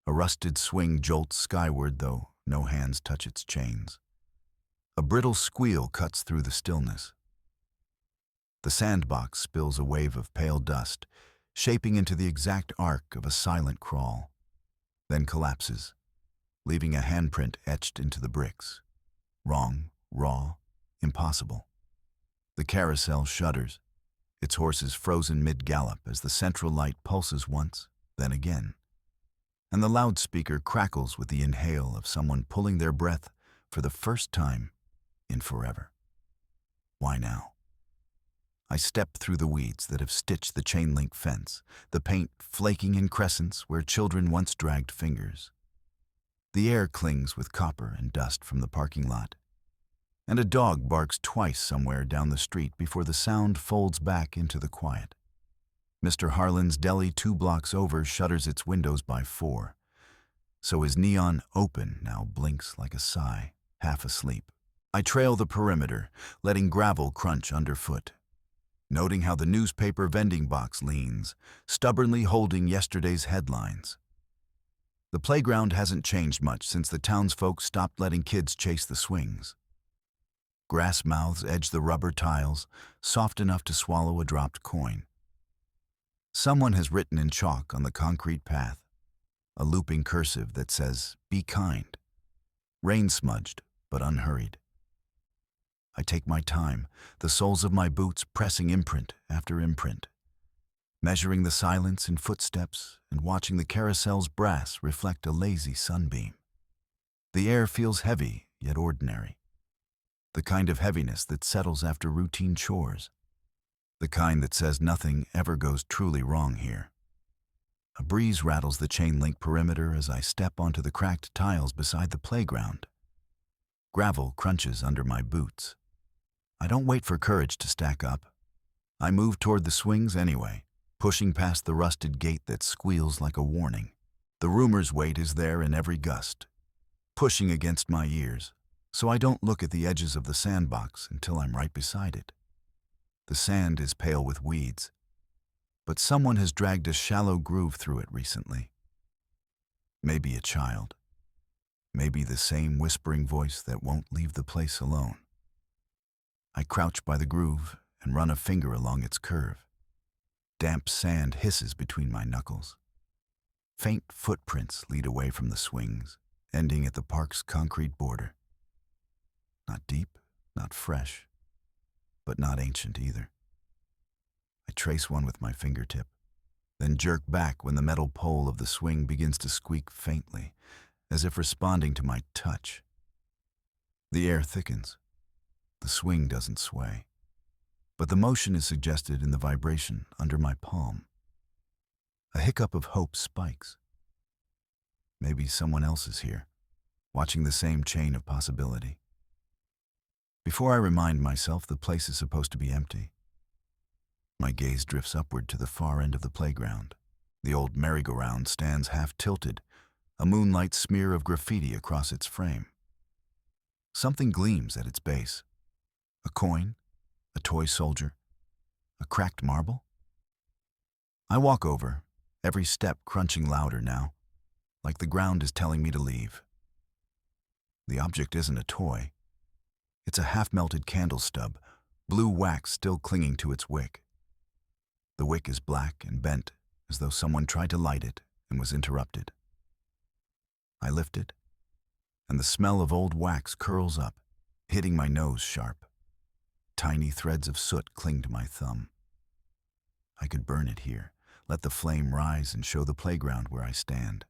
A rusted swing jolts skyward, though no hands touch its chains. A brittle squeal cuts through the stillness. The sandbox spills a wave of pale dust, shaping into the exact arc of a silent crawl, then collapses, leaving a handprint etched into the bricks. Wrong, raw, impossible. The carousel shudders, its horses frozen mid-gallop as the central light pulses once, then again. And the loudspeaker crackles with the inhale of someone pulling their breath for the first time in forever. Why now? I step through the weeds that have stitched the chain-link fence, the paint flaking in crescents where children once dragged fingers. The air clings with copper and dust from the parking lot, and a dog barks twice somewhere down the street before the sound folds back into the quiet. Mr. Harlan's deli 2 blocks over shutters its windows by 4, so his neon open now blinks like a sigh, half asleep. I trail the perimeter, letting gravel crunch underfoot, noting how the newspaper vending box leans, stubbornly holding yesterday's headlines. The playground hasn't changed much since the townsfolk stopped letting kids chase the swings. Grass mouths edge the rubber tiles, soft enough to swallow a dropped coin. Someone has written in chalk on the concrete path, a looping cursive that says, "Be kind." Rain-smudged, but unhurried. I take my time, the soles of my boots pressing imprint after imprint, measuring the silence in footsteps and watching the carousel's brass reflect a lazy sunbeam. The air feels heavy, yet ordinary. The kind of heaviness that settles after routine chores. The kind that says nothing ever goes truly wrong here. A breeze rattles the chain-link perimeter as I step onto the cracked tiles beside the playground. Gravel crunches under my boots. I don't wait for courage to stack up. I move toward the swings anyway, pushing past the rusted gate that squeals like a warning. The rumor's weight is there in every gust, pushing against my ears, so I don't look at the edges of the sandbox until I'm right beside it. The sand is pale with weeds, but someone has dragged a shallow groove through it recently. Maybe a child. Maybe the same whispering voice that won't leave the place alone. I crouch by the groove and run a finger along its curve. Damp sand hisses between my knuckles. Faint footprints lead away from the swings, ending at the park's concrete border. Not deep, not fresh, but not ancient either. I trace one with my fingertip, then jerk back when the metal pole of the swing begins to squeak faintly, as if responding to my touch. The air thickens. The swing doesn't sway, but the motion is suggested in the vibration under my palm. A hiccup of hope spikes. Maybe someone else is here, watching the same chain of possibility. Before I remind myself the place is supposed to be empty, my gaze drifts upward to the far end of the playground. The old merry-go-round stands half-tilted, a moonlight smear of graffiti across its frame. Something gleams at its base. A coin, a toy soldier, a cracked marble. I walk over, every step crunching louder now, like the ground is telling me to leave. The object isn't a toy. It's a half-melted candle stub, blue wax still clinging to its wick. The wick is black and bent, as though someone tried to light it and was interrupted. I lift it, and the smell of old wax curls up, hitting my nose sharp. Tiny threads of soot cling to my thumb. I could burn it here, let the flame rise and show the playground where I stand.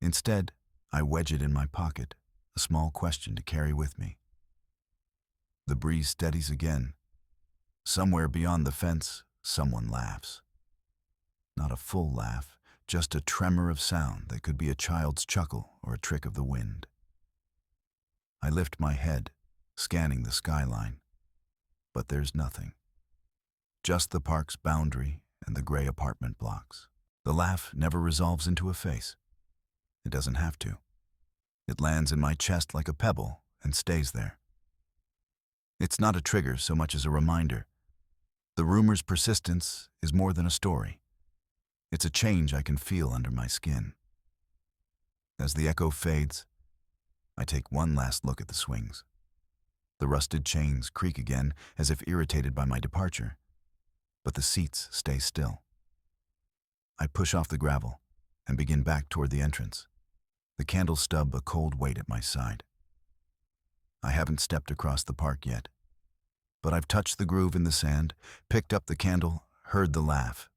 Instead, I wedge it in my pocket, a small question to carry with me. The breeze steadies again. Somewhere beyond the fence, someone laughs. Not a full laugh, just a tremor of sound that could be a child's chuckle or a trick of the wind. I lift my head, scanning the skyline, but there's nothing. Just the park's boundary and the gray apartment blocks. The laugh never resolves into a face. It doesn't have to. It lands in my chest like a pebble and stays there. It's not a trigger so much as a reminder. The rumor's persistence is more than a story. It's a change I can feel under my skin. As the echo fades, I take one last look at the swings. The rusted chains creak again as if irritated by my departure, but the seats stay still. I push off the gravel and begin back toward the entrance, the candle stub a cold weight at my side. I haven't stepped across the park yet, but I've touched the groove in the sand, picked up the candle, heard the laugh.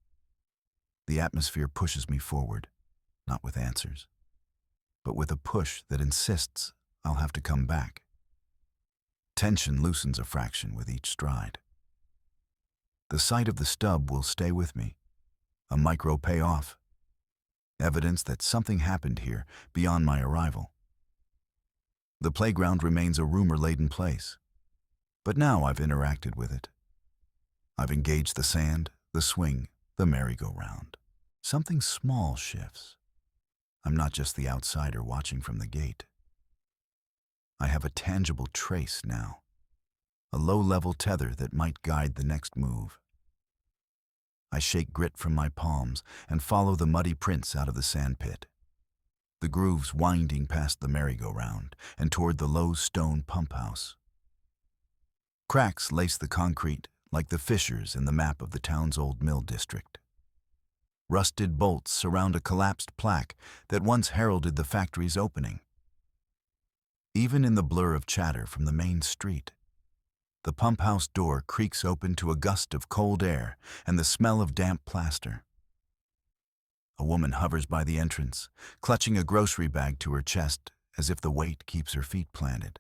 The atmosphere pushes me forward, not with answers, but with a push that insists I'll have to come back. Tension loosens a fraction with each stride. The sight of the stub will stay with me, a micro payoff, evidence that something happened here beyond my arrival. The playground remains a rumor-laden place, but now I've interacted with it. I've engaged the sand, the swing, the merry-go-round. Something small shifts. I'm not just the outsider watching from the gate. I have a tangible trace now, a low-level tether that might guide the next move. I shake grit from my palms and follow the muddy prints out of the sand pit, the grooves winding past the merry-go-round and toward the low stone pump house. Cracks lace the concrete like the fissures in the map of the town's old mill district. Rusted bolts surround a collapsed plaque that once heralded the factory's opening. Even in the blur of chatter from the main street, the pump house door creaks open to a gust of cold air and the smell of damp plaster. A woman hovers by the entrance, clutching a grocery bag to her chest as if the weight keeps her feet planted.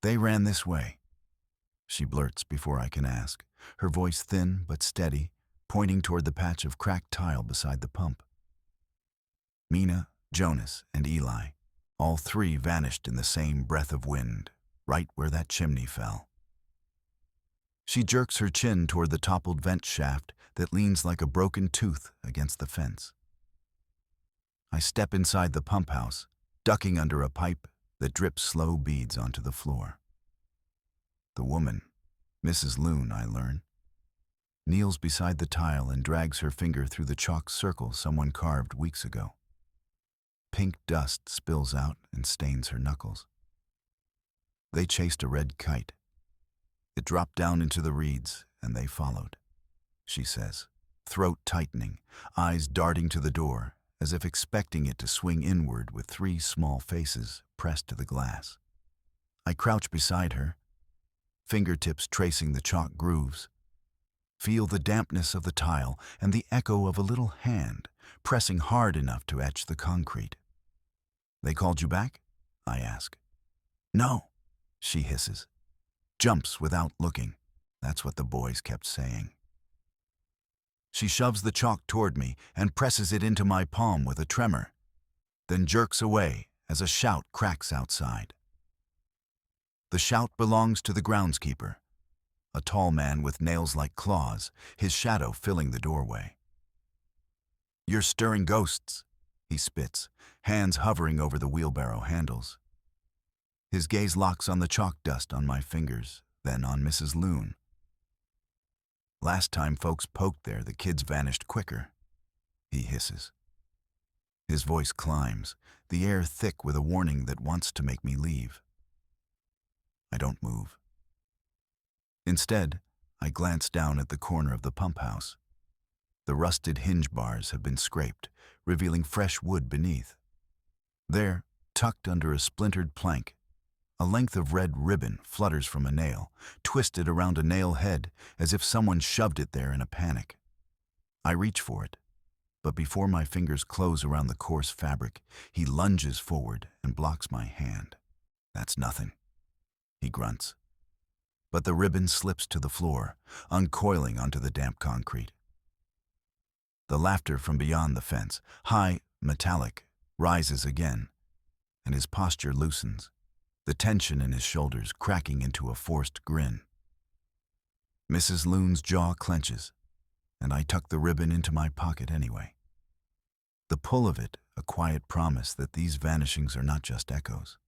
"They ran this way," she blurts before I can ask, her voice thin but steady, pointing toward the patch of cracked tile beside the pump. Mina, Jonas, and Eli, all three vanished in the same breath of wind, right where that chimney fell. She jerks her chin toward the toppled vent shaft that leans like a broken tooth against the fence. I step inside the pump house, ducking under a pipe that drips slow beads onto the floor. The woman, Mrs. Loon, I learn, kneels beside the tile and drags her finger through the chalk circle someone carved weeks ago. Pink dust spills out and stains her knuckles. They chased a red kite. It dropped down into the reeds, and they followed, she says, throat tightening, eyes darting to the door, as if expecting it to swing inward with three small faces pressed to the glass. I crouch beside her, fingertips tracing the chalk grooves, feel the dampness of the tile and the echo of a little hand pressing hard enough to etch the concrete. "They called you back?" I ask. "No," she hisses, jumps without looking. That's what the boys kept saying. She shoves the chalk toward me and presses it into my palm with a tremor, then jerks away as a shout cracks outside. The shout belongs to the groundskeeper, a tall man with nails like claws, his shadow filling the doorway. "You're stirring ghosts," he spits, hands hovering over the wheelbarrow handles. His gaze locks on the chalk dust on my fingers, then on Mrs. Loon. "Last time folks poked there, the kids vanished quicker," he hisses. His voice climbs, the air thick with a warning that wants to make me leave. I don't move. Instead, I glance down at the corner of the pump house. The rusted hinge bars have been scraped, revealing fresh wood beneath. There, tucked under a splintered plank, a length of red ribbon flutters from a nail, twisted around a nail head as if someone shoved it there in a panic. I reach for it, but before my fingers close around the coarse fabric, he lunges forward and blocks my hand. "That's nothing," he grunts. But the ribbon slips to the floor, uncoiling onto the damp concrete. The laughter from beyond the fence, high, metallic, rises again, and his posture loosens, the tension in his shoulders cracking into a forced grin. Mrs. Loon's jaw clenches, and I tuck the ribbon into my pocket anyway. The pull of it, a quiet promise that these vanishings are not just echoes.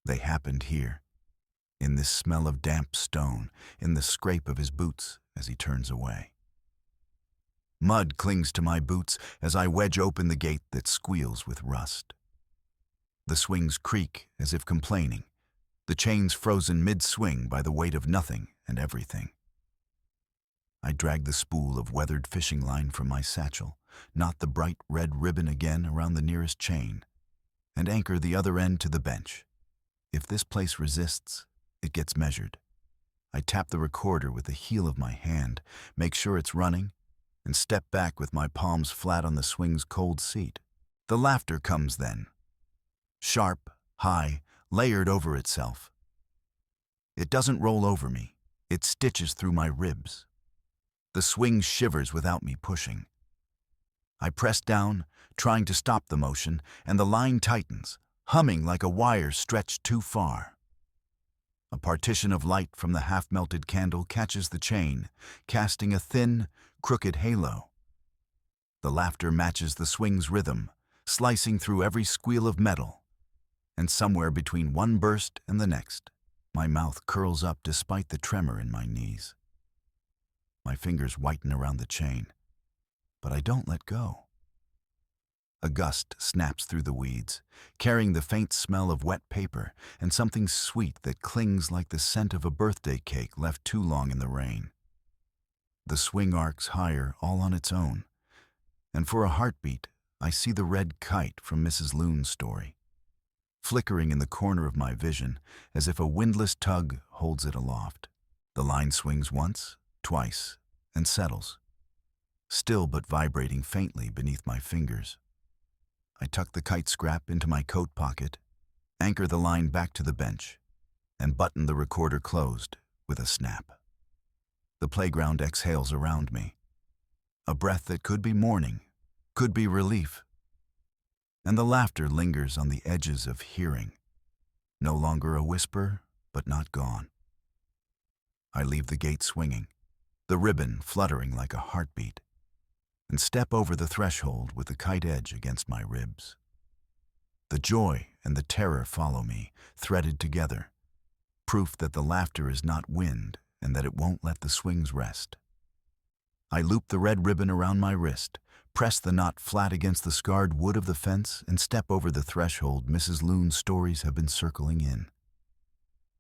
They happened here, in this smell of damp stone, in the scrape of his boots as he turns away. Mud clings to my boots as I wedge open the gate that squeals with rust. The swings creak as if complaining, the chains frozen mid-swing by the weight of nothing and everything. I drag the spool of weathered fishing line from my satchel, knot the bright red ribbon again around the nearest chain, and anchor the other end to the bench. If this place resists, it gets measured. I tap the recorder with the heel of my hand, make sure it's running, and step back with my palms flat on the swing's cold seat. The laughter comes then. Sharp, high, layered over itself. It doesn't roll over me. It stitches through my ribs. The swing shivers without me pushing. I press down, trying to stop the motion, and the line tightens, humming like a wire stretched too far. A partition of light from the half-melted candle catches the chain, casting a thin, crooked halo. The laughter matches the swing's rhythm, slicing through every squeal of metal. And somewhere between one burst and the next, my mouth curls up despite the tremor in my knees. My fingers whiten around the chain, but I don't let go. A gust snaps through the weeds, carrying the faint smell of wet paper and something sweet that clings like the scent of a birthday cake left too long in the rain. The swing arcs higher all on its own, and for a heartbeat, I see the red kite from Mrs. Loon's story, flickering in the corner of my vision as if a windless tug holds it aloft. The line swings once, twice, and settles, still but vibrating faintly beneath my fingers. I tuck the kite scrap into my coat pocket, anchor the line back to the bench, and button the recorder closed with a snap. The playground exhales around me, a breath that could be mourning, could be relief. And the laughter lingers on the edges of hearing, no longer a whisper, but not gone. I leave the gate swinging, the ribbon fluttering like a heartbeat, and step over the threshold with the kite edge against my ribs. The joy and the terror follow me, threaded together, proof that the laughter is not wind and that it won't let the swings rest. I loop the red ribbon around my wrist, press the knot flat against the scarred wood of the fence, and step over the threshold Mrs. Loon's stories have been circling in.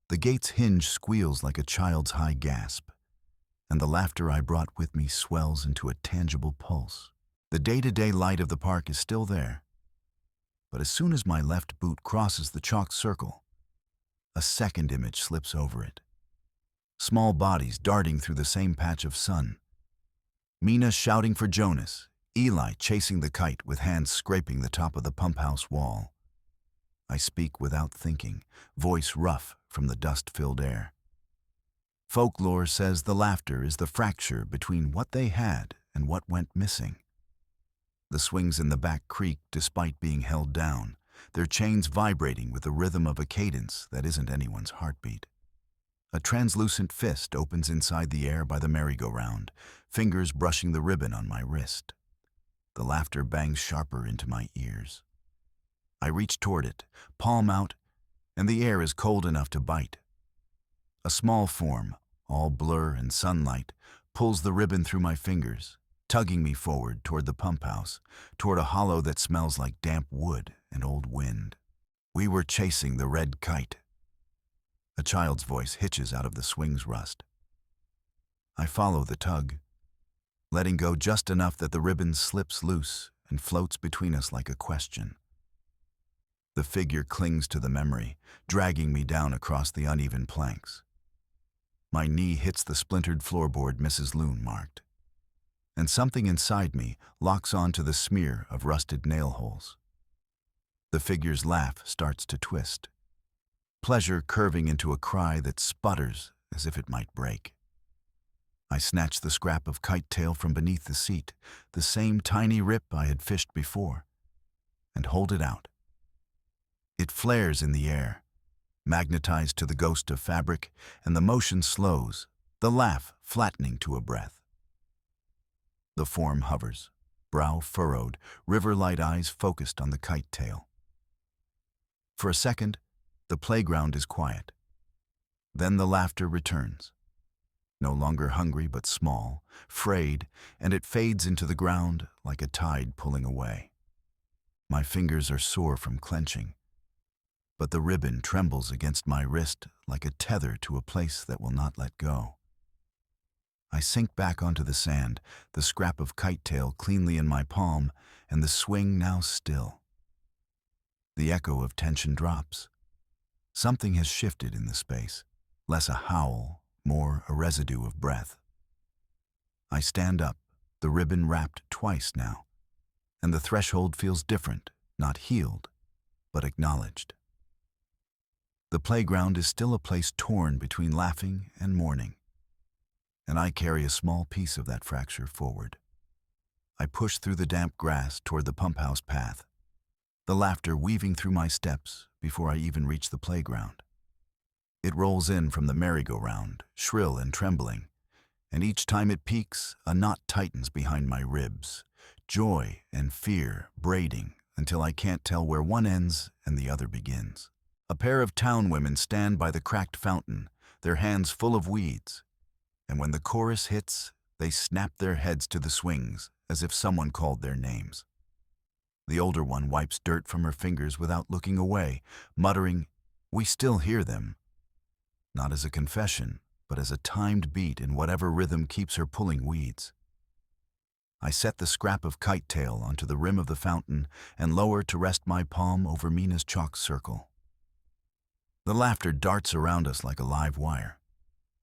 The gate's hinge squeals like a child's high gasp, and the laughter I brought with me swells into a tangible pulse. The day-to-day light of the park is still there, but as soon as my left boot crosses the chalk circle, a second image slips over it. Small bodies darting through the same patch of sun. Mina shouting for Jonas, Eli chasing the kite with hands scraping the top of the pump house wall. I speak without thinking, voice rough from the dust-filled air. Folklore says the laughter is the fracture between what they had and what went missing. The swings in the back creak despite being held down, their chains vibrating with the rhythm of a cadence that isn't anyone's heartbeat. A translucent fist opens inside the air by the merry-go-round, fingers brushing the ribbon on my wrist. The laughter bangs sharper into my ears. I reach toward it, palm out, and the air is cold enough to bite. A small form, all blur and sunlight, pulls the ribbon through my fingers, tugging me forward toward the pump house, toward a hollow that smells like damp wood and old wind. We were chasing the red kite. A child's voice hitches out of the swing's rust. I follow the tug, letting go just enough that the ribbon slips loose and floats between us like a question. The figure clings to the memory, dragging me down across the uneven planks. My knee hits the splintered floorboard Mrs. Loon marked, and something inside me locks onto the smear of rusted nail holes. The figure's laugh starts to twist, pleasure curving into a cry that sputters as if it might break. I snatch the scrap of kite tail from beneath the seat, the same tiny rip I had fished before, and hold it out. It flares in the air, magnetized to the ghost of fabric, and the motion slows, the laugh flattening to a breath. The form hovers, brow furrowed, river-light eyes focused on the kite tail. For a second, the playground is quiet. Then the laughter returns. no longer hungry but small, frayed, and it fades into the ground like a tide pulling away. My fingers are sore from clenching, but the ribbon trembles against my wrist like a tether to a place that will not let go. I sink back onto the sand, the scrap of kite tail cleanly in my palm, and the swing now still. The echo of tension drops. Something has shifted in the space, less a howl, more a residue of breath. I stand up, the ribbon wrapped twice now, and the threshold feels different, not healed, but acknowledged. The playground is still a place torn between laughing and mourning, and I carry a small piece of that fracture forward. I push through the damp grass toward the pump house path, the laughter weaving through my steps before I even reach the playground. It rolls in from the merry-go-round, shrill and trembling, and each time it peaks, a knot tightens behind my ribs, joy and fear braiding until I can't tell where one ends and the other begins. A pair of town women stand by the cracked fountain, their hands full of weeds, and when the chorus hits, they snap their heads to the swings as if someone called their names. The older one wipes dirt from her fingers without looking away, muttering, "We still hear them," not as a confession, but as a timed beat in whatever rhythm keeps her pulling weeds. I set the scrap of kite tail onto the rim of the fountain and lower to rest my palm over Mina's chalk circle. The laughter darts around us like a live wire,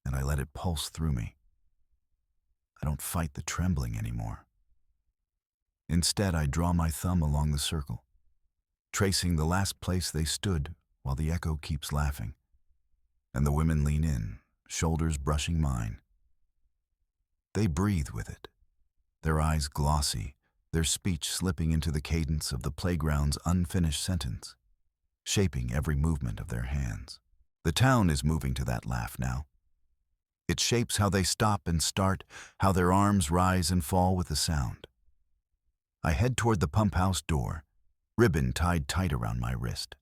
and I let it pulse through me. I don't fight the trembling anymore. Instead, I draw my thumb along the circle, tracing the last place they stood while the echo keeps laughing, and the women lean in, shoulders brushing mine. They breathe with it, their eyes glossy, their speech slipping into the cadence of the playground's unfinished sentence, shaping every movement of their hands. The town is moving to that laugh now. It shapes how they stop and start, how their arms rise and fall with the sound. I head toward the pump house door, ribbon tied tight around my wrist.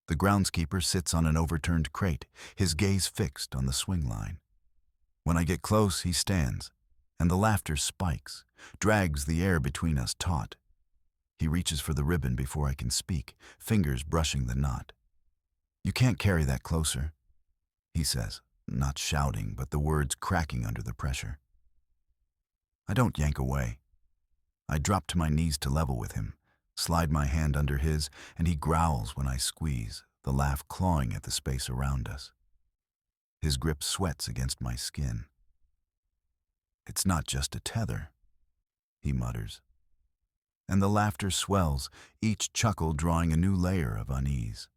The groundskeeper sits on an overturned crate, his gaze fixed on the swing line. When I get close, he stands, and the laughter spikes, drags the air between us taut. He reaches for the ribbon before I can speak, fingers brushing the knot. "You can't carry that closer," he says, not shouting, but the words cracking under the pressure. I don't yank away. I drop to my knees to level with him, slide my hand under his, and he growls when I squeeze, the laugh clawing at the space around us. His grip sweats against my skin. "It's not just a tether," he mutters. And the laughter swells, each chuckle drawing a new layer of unease.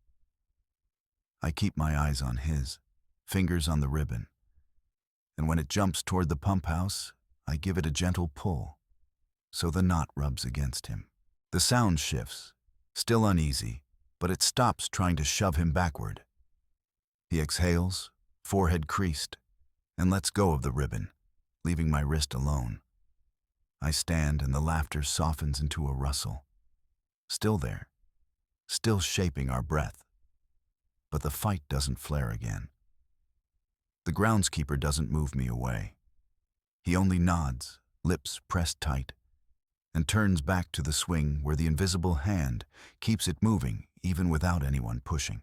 I keep my eyes on his, fingers on the ribbon, and when it jumps toward the pump house, I give it a gentle pull, so the knot rubs against him. The sound shifts, still uneasy, but it stops trying to shove him backward. He exhales, forehead creased, and lets go of the ribbon, leaving my wrist alone. I stand and the laughter softens into a rustle. Still there, still shaping our breath. But the fight doesn't flare again. The groundskeeper doesn't move me away. He only nods, lips pressed tight, and turns back to the swing where the invisible hand keeps it moving even without anyone pushing.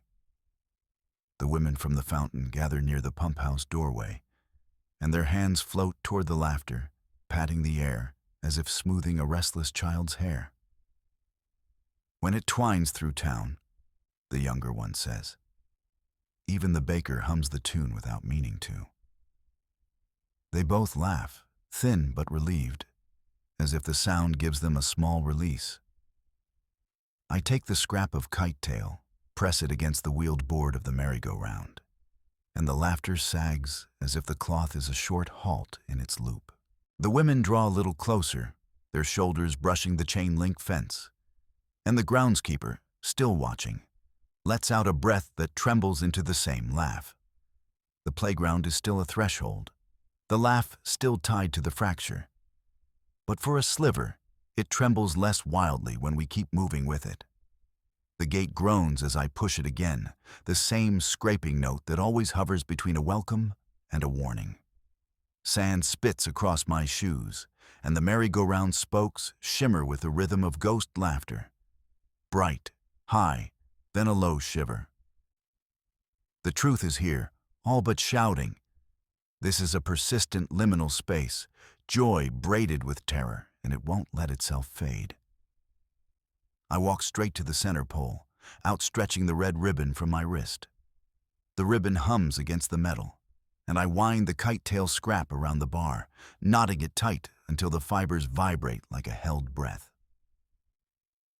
The women from the fountain gather near the pump house doorway, and their hands float toward the laughter, patting the air as if smoothing a restless child's hair. "When it twines through town," the younger one says, "even the baker hums the tune without meaning to." They both laugh, thin but relieved, as if the sound gives them a small release. I take the scrap of kite tail, press it against the wheeled board of the merry-go-round, and the laughter sags as if the cloth is a short halt in its loop. The women draw a little closer, their shoulders brushing the chain-link fence, and the groundskeeper, still watching, lets out a breath that trembles into the same laugh. The playground is still a threshold, the laugh still tied to the fracture. But for a sliver, it trembles less wildly when we keep moving with it. The gate groans as I push it again, the same scraping note that always hovers between a welcome and a warning. Sand spits across my shoes, and the merry-go-round spokes shimmer with the rhythm of ghost laughter. Bright, high, then a low shiver. The truth is here, all but shouting. This is a persistent liminal space, joy braided with terror, and it won't let itself fade. I walk straight to the center pole, outstretching the red ribbon from my wrist. The ribbon hums against the metal, and I wind the kite-tail scrap around the bar, knotting it tight until the fibers vibrate like a held breath.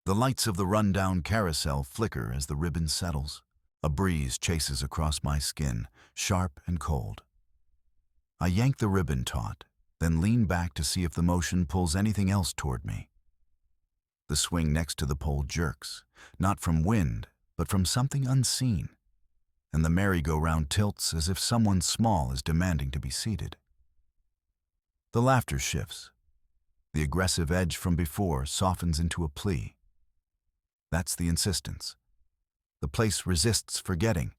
The lights of the run-down carousel flicker as the ribbon settles. A breeze chases across my skin, sharp and cold. I yank the ribbon taut, then lean back to see if the motion pulls anything else toward me. The swing next to the pole jerks, not from wind, but from something unseen, and the merry-go-round tilts as if someone small is demanding to be seated. The laughter shifts. The aggressive edge from before softens into a plea. That's the insistence. The place resists forgetting.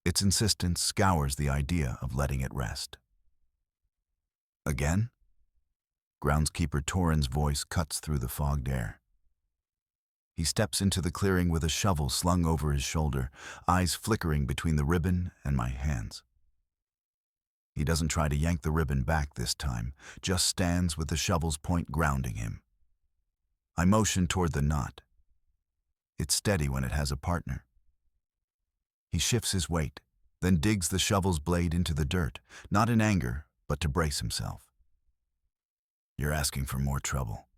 Its insistence scours the idea of letting it rest. Again? Groundskeeper Torin's voice cuts through the fogged air. He steps into the clearing with a shovel slung over his shoulder, eyes flickering between the ribbon and my hands. He doesn't try to yank the ribbon back this time, just stands with the shovel's point grounding him. I motion toward the knot. It's steady when it has a partner. He shifts his weight, then digs the shovel's blade into the dirt, not in anger, but to brace himself. "You're asking for more trouble,"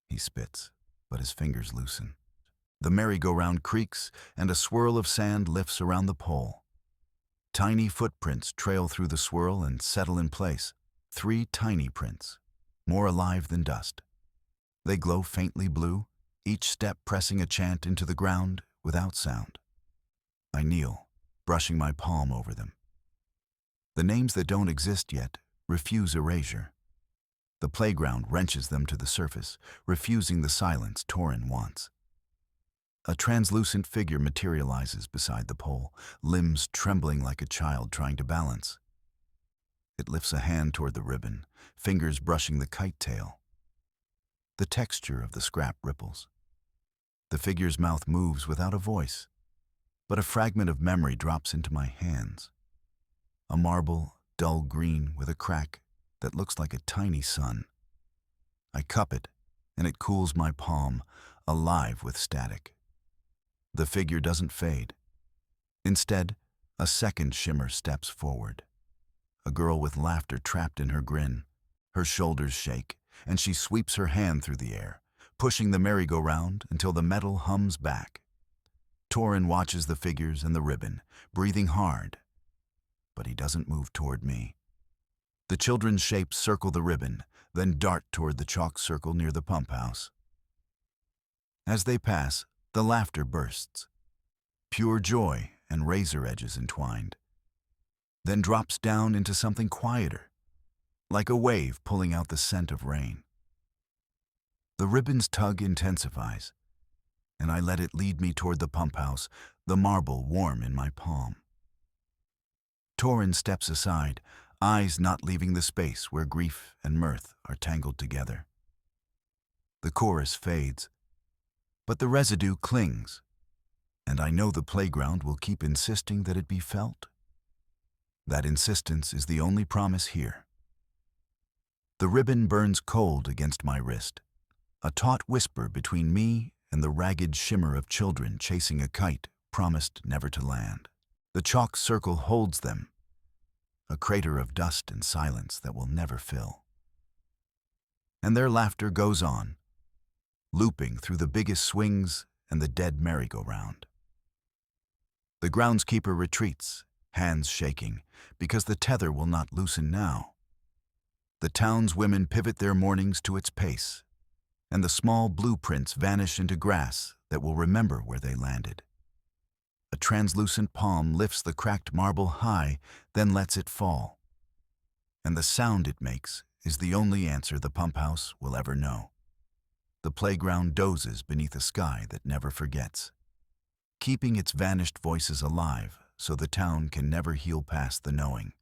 he spits, but his fingers loosen. The merry-go-round creaks, and a swirl of sand lifts around the pole. Tiny footprints trail through the swirl and settle in place. 3 tiny prints, more alive than dust. They glow faintly blue, each step pressing a chant into the ground without sound. I kneel, brushing my palm over them. The names that don't exist yet refuse erasure. The playground wrenches them to the surface, refusing the silence Torin wants. A translucent figure materializes beside the pole, limbs trembling like a child trying to balance. It lifts a hand toward the ribbon, fingers brushing the kite tail. The texture of the scrap ripples. The figure's mouth moves without a voice, but a fragment of memory drops into my hands. A marble, dull green with a crack that looks like a tiny sun. I cup it, and it cools my palm, alive with static. The figure doesn't fade. Instead, a second shimmer steps forward. A girl with laughter trapped in her grin. Her shoulders shake, and she sweeps her hand through the air, pushing the merry-go-round until the metal hums back. Torin watches the figures and the ribbon, breathing hard, but he doesn't move toward me. The children's shapes circle the ribbon, then dart toward the chalk circle near the pump house. As they pass, the laughter bursts, pure joy and razor edges entwined, then drops down into something quieter, like a wave pulling out the scent of rain. The ribbon's tug intensifies, and I let it lead me toward the pump house, the marble warm in my palm. Torin steps aside, eyes not leaving the space where grief and mirth are tangled together. The chorus fades, but the residue clings, and I know the playground will keep insisting that it be felt. That insistence is the only promise here. The ribbon burns cold against my wrist, a taut whisper between me and the ragged shimmer of children chasing a kite promised never to land. The chalk circle holds them, a crater of dust and silence that will never fill. And their laughter goes on, looping through the biggest swings and the dead merry-go-round. The groundskeeper retreats, hands shaking, because the tether will not loosen now. The town's women pivot their mornings to its pace, and the small blueprints vanish into grass that will remember where they landed. A translucent palm lifts the cracked marble high, then lets it fall. And the sound it makes is the only answer the pump house will ever know. The playground dozes beneath a sky that never forgets, keeping its vanished voices alive so the town can never heal past the knowing.